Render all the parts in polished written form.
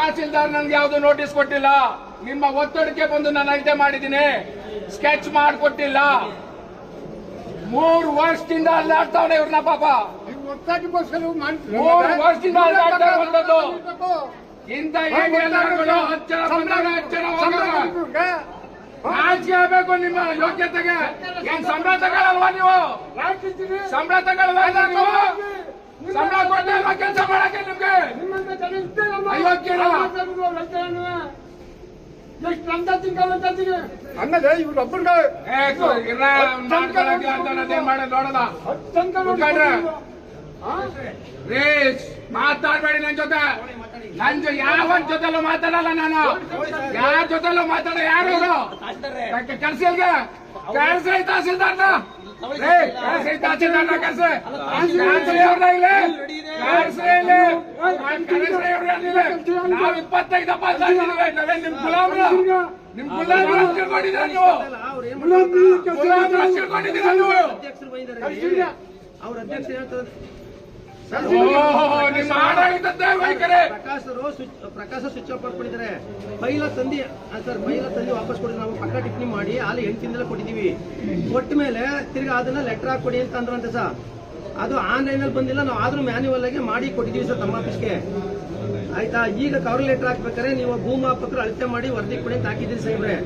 ತಹಸೀಲ್ದಾರ್ ನನ್ಗೆ ಯಾವ್ದು ನೋಟಿಸ್ ಕೊಟ್ಟಿಲ್ಲ. ನಿಮ್ಮ ಒತ್ತಡಕ್ಕೆ ಬಂದು ನಾನು ಐತೆ ಮಾಡಿದ್ದೀನಿ. ಸ್ಕೆಚ್ ಮಾಡಿಕೊಟ್ಟಿಲ್ಲ. 3 ವರ್ಷದಿಂದ ಅಲ್ಲಾಡ್ತಾವನೆ ಇವ್ರನ್ನ ಪಾಪ. 3 ವರ್ಷದಿಂದ ಅಲ್ಲಾಡ್ತಾ ಇರುವಂತದ್ದು. ಇಂಥ ಏರಿಯಾಗಳು 10 ಜನ ಬಂದಾಗ 10 ಜನ ಹೋಗೋರು. ನಾಚಿಕೆ ಆಗ್ಬೇಕು ನಿಮ್ಮ ಯೋಗ್ಯತೆಗೆ. ಏನ್ ಸಂಬಳ ತಗೊಳ್ಳಲ್ವಾ ನೀವು? ಸಂಬಳ ತಗೊಳ್ಳಲ್ವಾ ನೀವು? ಸಂಬಳ ಕೊಟ್ಟಿಲ್ಲ ಕೆಲಸ ಮಾಡಕ್ಕೆ ನಿಮ್ಗೆ. ಅಯೋಗ್ಯರ ಅನ್ನದೇ ಇವ್ರು ಒಬ್ಬರಿಗೆ ಮಾತಾಡ್ಬೇಡಿ ನನ್ ಜೊತೆ. ಯಾವ ಜೊತೆಲೂ ಮಾತಾಡಲ್ಲ ನಾನು. ಯಾರ ಜೊತೆಲೂ ಮಾತಾಡ ಯಾರು ಕೆಲ್ಸಲ್ಗೆ ಕೆಲ್ಸ ತಹಸೀಲ್ದಾರ್ನ ತಹಸೀಲ್ದಾರ್ನ ಕೆಲ್ಸ ನಾವು 25 ನಾವೇನ್ ನಿಮ್ ಗುಲಾಮ್ರ ನಿಮ್ ಗುಲಾಮ್ರ ತಿಳ್ಕೊಂಡಿದ್ದೀರ ನೀವು. ತಿಳ್ಕೊಂಡಿದ್ದೀರ ನೀವು. ಅವ್ರ ಅಧ್ಯಕ್ಷ ಹೇಳ್ತಾರೆ ನಿಮ್ಮ ಆಡಳಿತದ್ದೇ ವೈಖರಿ. ಪ್ರಕಾಶ ಸ್ವಿಚ್ ಆಫ್ ಮಾಡ್ಕೊಂಡಿದ್ದಾರೆ. ಬೈಲ ತಂದಿ ಸರ್ ಬೈಲ ತಂದಿ ವಾಪಸ್ ಕೊಡಿ. ನಾವು ಪಕ್ಕ ಟಿಪ್ಪಣಿ ಮಾಡಿ ಅಲ್ಲಿ 8 ದಿನದಲ್ಲೇ ಕೊಟ್ಟಿದ್ದೀವಿ. ಕೊಟ್ಟ ಮೇಲೆ ತಿರ್ಗಿ ಅದನ್ನ ಲೆಟರ್ ಹಾಕೊಡಿ ಅಂತ ಅಂದ್ರಂತೆ ಸರ್. ಅದು ಆನ್ಲೈನ್ ಅಲ್ಲಿ ಬಂದಿಲ್ಲ. ನಾವು ಆದ್ರೂ ಮ್ಯಾನ್ಯುವಲ್ ಆಗಿ ಮಾಡಿ ಕೊಟ್ಟಿದ್ದೀವಿ ಸರ್ ತಮ್ಮ ಆಫೀಸ್ಗೆ. ಆಯ್ತಾ? ಈಗ ಕವರ್ ಲೆಟರ್ ಹಾಕ್ಬೇಕಾದ್ರೆ ನೀವು ಭೂಮಾಪಕರು ಅಳತೆ ಮಾಡಿ ವರದಿ ಕೊಡಿ ಅಂತ ಹಾಕಿದ್ದೀರಿ ಸಾಹೇಬ್ರೆ.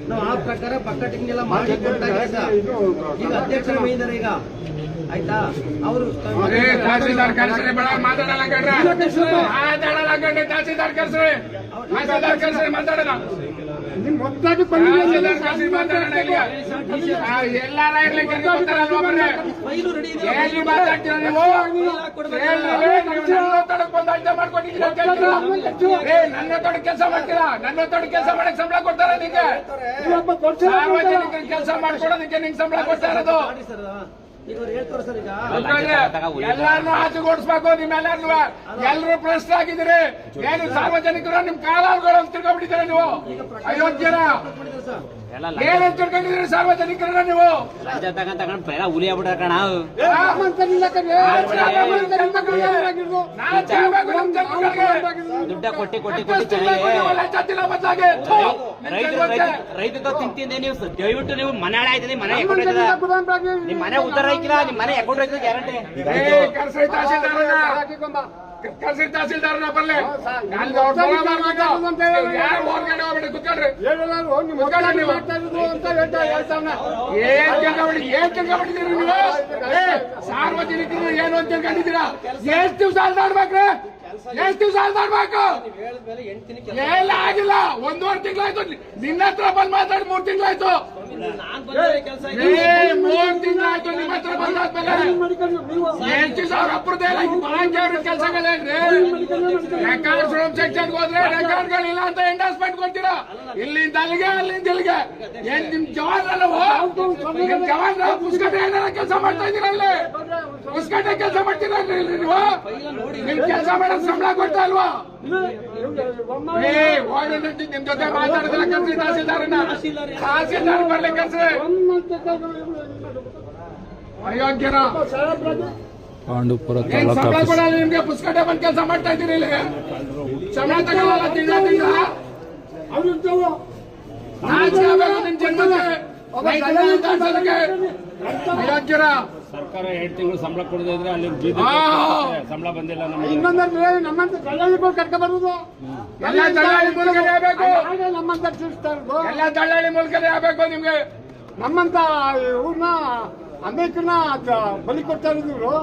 ನಾವು ಆ ಪ್ರಕಾರ ಪಕ್ಕ ಟಿಪ್ಪಣಿ ಎಲ್ಲ ಮಾಡಿ ಕೊಟ್ಟಾಗಿದೆ ಸರ್. ಈಗ ಅಧ್ಯಕ್ಷರು ಬೈದಾರೆ ಈಗ. ಆಯ್ತಾ? ಅವರು ತಹಸೀಲ್ದಾರ್ ಕರ್ಸ್ರಿ ಮಾತಾಡಲ್ಲ ಕಣ್ರೆ. ಮಾತಾಡಲ್ಲ ಕಣ್ರೆ. ತಹಸೀಲ್ದಾರ್ ಕರ್ಸ್ರಿ ಮಾತಾಡೋಣ. ಎಲ್ಲಾರ ಇರ್ಲಿಕ್ಕೆ ಎಲ್ಲಿ ಮಾತಾಡ್ತೀರ ನೀವು? ನನ್ನ ತೊಡಕ್ ಬಂದು ಅಡ್ಡ ಮಾಡ್ಕೊಂಡಿದ್ದೀರಾ? ನನ್ನ ತೊಡಕ್ ಕೆಲಸ ಮಾಡ್ತೀರಾ? ನನ್ನ ತೊಡಕ್ ಕೆಲಸ ಮಾಡಕ್ ಸಂಬಳ ಕೊಡ್ತಾರ ನಿಂಗೆ? ಸಾರ್ವಜನಿಕರ ಕೆಲಸ ಮಾಡ್ಕೊಡೋದಕ್ಕೆ ನಿಂಗೆ ಸಂಬಳ ಕೊಡ್ತಾ ಇರೋದು. ಎಲ್ಲಾರನ್ನೂ ಆಚೆಗೋಡಿಸ್ಬೇಕು. ನಿಮ್ಮೆಲ್ಲರೂ ಎಲ್ಲರೂ ಭ್ರಷ್ಟ ಆಗಿದ್ದೀರಿ. ಏನು ಸಾರ್ವಜನಿಕರು ನಿಮ್ ಕಾಲಾಳುಗಳು ಅಂತ ತಿಳ್ಕೊಂಡ್ಬಿಟ್ಟಿದ್ದೀರ ನೀವು. ಅಯೋಗ್ಯರ ಏನೇನ್ ತಿಳ್ಕೊಂಡಿದ್ದೀರಿ ಸಾರ್ವಜನಿಕರನ್ನ ನೀವು? ಹುಲಿ ಆಗ್ಬಿಟ್ಟ ಕಣ. ದುಡ್ಡ ಕೊಟ್ಟಿ ಕೊಟ್ಟಿ ಕೊಟ್ಟಿ ರೈತ ತಿಂತಿಂದೆ ನೀವು. ದಯವಿಟ್ಟು ನೀವು ಮನೆ ಹಾಳೆ ಆಯ್ತದೆ. ಮನೆ ನಿಮ್ ಮನೆ ಉದ್ದಾರ ಆಯ್ಕಿಲ್ಲ. ನಿಮ್ ಮನೆ ಅಕೌಂಟ್ ಆಯ್ತದೆ ಗ್ಯಾರಂಟಿ. ಕರ್ಸಿ ತಹಸೀಲ್ದಾರ್ನ ಬರ್ಲಿ. ಯಾರು ಹೊರಗಡೆ ಹೋಗ್ಬಿಡಿ. ಕುತ್ಕೊಳ್ರಿ. ಏನ್ ತಿಳ್ಕೊಂಡ್ಬಿಟ್ಟಿದ್ದೀರಿ ನೀವು? ಸಾರ್ವಜನಿಕರು ಏನು ಅಂತ ತಿಳ್ಕೊಂಡಿದ್ದೀರಾ? ಎಷ್ಟು ದಿವಸ ಅಲ್ದಾಡ್ಬೇಕ್ರಿ? ಎಷ್ಟು ದಿವಸ ಅಲ್ದಾಡ್ಬೇಕು? ಎಲ್ಲ ಆಗಿಲ್ಲ. 1.5 ತಿಂಗಳಾಯ್ತು. ನಿನ್ನ ಹತ್ರ ಬಂದ್ ಮಾತಾಡಿ 3 ತಿಂಗಳಾಯ್ತು. 3 ತಿಂಗಳಾಯ್ತು ನಿಮ್ಮ ಹತ್ರ ಬಂದಾದ್ಮೇಲೆ. ಎಷ್ಟು ದಿವಸ ಅವ್ರ ಅಪ್ರದೇ ಕೆಲಸಗಳೇನ್ರಿ? ರೆಕಾರ್ಡ್ ಫ್ರಮ್ ಸೆಕ್ಷನ್ಗೆ ಹೋದ್ರೆ ರೆಕಾರ್ಡ್ಗಳಿಲ್ಲ ಅಂತ ಎಂಡಾಸ್ಮೆಂಟ್ ಕೊಡ್ತೀರಾ. ಇಲ್ಲಿಂದ ಅಲ್ಲಿಗೆ ಅಲ್ಲಿಂದ ಇಲ್ಲಿಗೆ. ಏನ್ ನಿಮ್ ಜವಾನ್ರಲ್ಲವೋ? ನಿಮ್ ಜವಾನ್ರ ಪುಸ್ಕಟೆ ಏನಾರ ಕೆಲಸ ಮಾಡ್ತಾ ಇದ್ದೀರಾ? ಅಲ್ಲಿ ಪುಸ್ಕಟೆ ಕೆಲಸ ಮಾಡ್ತೀರಾ ನೀವು? ನಿಮ್ ಕೆಲಸ ಮಾಡೋದು ಸಂಬಳ ಕೊಡ್ತಾ ಇಲ್ವಾ? ನಿಮ್ ಜೊತೆ ಮಾತಾಡಿದ್ರೆ ಕಲ್ಸಿ ತಹಸೀಲ್ದಾರನ್ನ. ತಹಸೀಲ್ದಾರ್ ಬರ್ಲಿ ಕಲ್ಸಿ. ಅಯೋಗ್ಯರ ಪಾಂಡುಪುರ ಏನ್ ಸಂಬಳ ಕೊಡಲ್ಲ ನಿಮ್ಗೆ? ಪುಸ್ಕಟೆ ಬಂದ್ ಕೆಲಸ ಮಾಡ್ತಾ ಇದ್ದೀರಿ. ಇಲ್ಲಿ ಸಂಬಳ ತಗೊಳ್ಳಲ್ಲ. ತಿಂಗಳ ನಾಚಿಕೆ ಆಗ್ಬೇಕು ನಿಮ್ ಜನ್ಮಕ್ಕೆ. ಅಯೋಗ್ಯರ ಸರ್ಕಾರ 2 ತಿಂಗಳು ಸಂಬಳ ಕೊಡದೇ ಇದ್ರೆ ಅಲ್ಲಿ ಸಂಬಳ ಬಂದಿಲ್ಲ. ಇನ್ನೊಂದ್ರೆ ನಮ್ಮಂತ ದಳ್ಳಾಳಿಗಳು ಕರ್ಕೊಂಡ್ಬರುದು. ಎಲ್ಲ ದಳ್ಳಾಳಿ ಮೂಲಕನೇ ಆಗ್ಬೇಕು. ನಮ್ಮಂತ ತಿಳಿಸ್ತಾ ಇರೋದು ಎಲ್ಲ ದಳ್ಳಾಳಿ ಮೂಲಕನೇ ಆಗ್ಬೇಕು ನಿಮ್ಗೆ. ನಮ್ಮಂತ ಇವ್ರನ್ನ ಅನೇಕರನ್ನ ಬಲಿ ಕೊಡ್ತಾ ಇರೋದು ಇವರು.